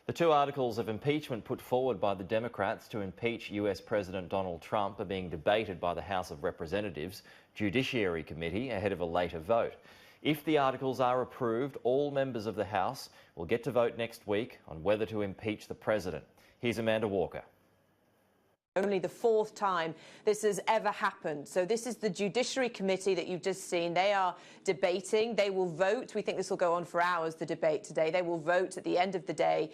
The two articles of impeachment put forward by the Democrats to impeach US President Donald Trump are being debated by the House of Representatives Judiciary Committee ahead of a later vote. If the articles are approved, all members of the House will get to vote next week on whether to impeach the President. Here's Amanda Walker. Only the fourth time this has ever happened. So this is the Judiciary Committee that you've just seen. They are debating. They will vote. We think this will go on for hours, the debate today. They will vote at the end of the day,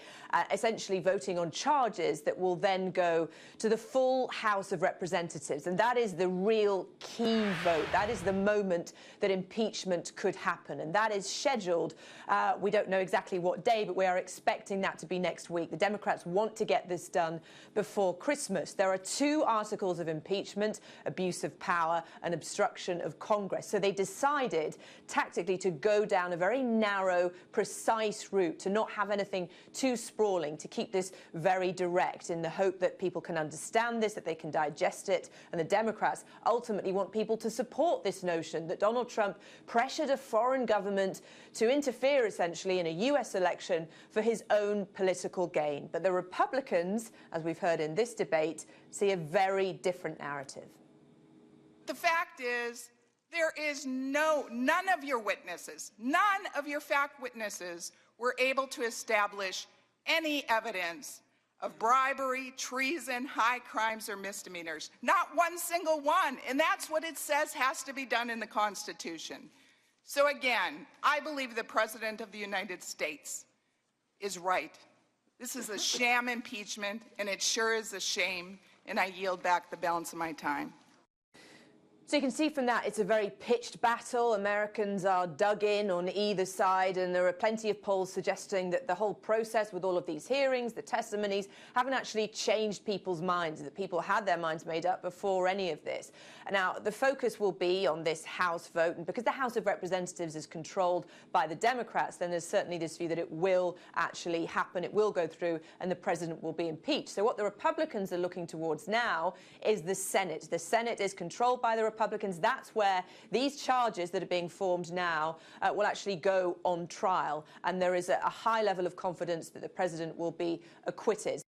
essentially voting on charges that will then go to the full House of Representatives. And that is the real key vote. That is the moment that impeachment could happen. And that is scheduled. We don't know exactly what day, but we are expecting that to be next week. The Democrats want to get this done before Christmas. There are two articles of impeachment: abuse of power and obstruction of Congress. So they decided tactically to go down a very narrow, precise route, to not have anything too sprawling, to keep this very direct in the hope that people can understand this, that they can digest it. And the Democrats ultimately want people to support this notion that Donald Trump pressured a foreign government to interfere essentially in a US election for his own political gain. But the Republicans, as we've heard in this debate, see a very different narrative. The fact is, there is none of your witnesses, none of your fact witnesses were able to establish any evidence of bribery, treason, high crimes, or misdemeanors. Not one single one. And that's what it says has to be done in the Constitution. So again, I believe the President of the United States is right. This is a sham impeachment, and it sure is a shame, and I yield back the balance of my time. So you can see from that it's a very pitched battle. Americans are dug in on either side, and there are plenty of polls suggesting that the whole process with all of these hearings, the testimonies, haven't actually changed people's minds, that people had their minds made up before any of this. Now, the focus will be on this House vote, and because the House of Representatives is controlled by the Democrats, then there's certainly this view that it will actually happen, it will go through, and the president will be impeached. So what the Republicans are looking towards now is the Senate. The Senate is controlled by the Republicans. That's where these charges that are being formed now will actually go on trial, and there is a high level of confidence that the president will be acquitted.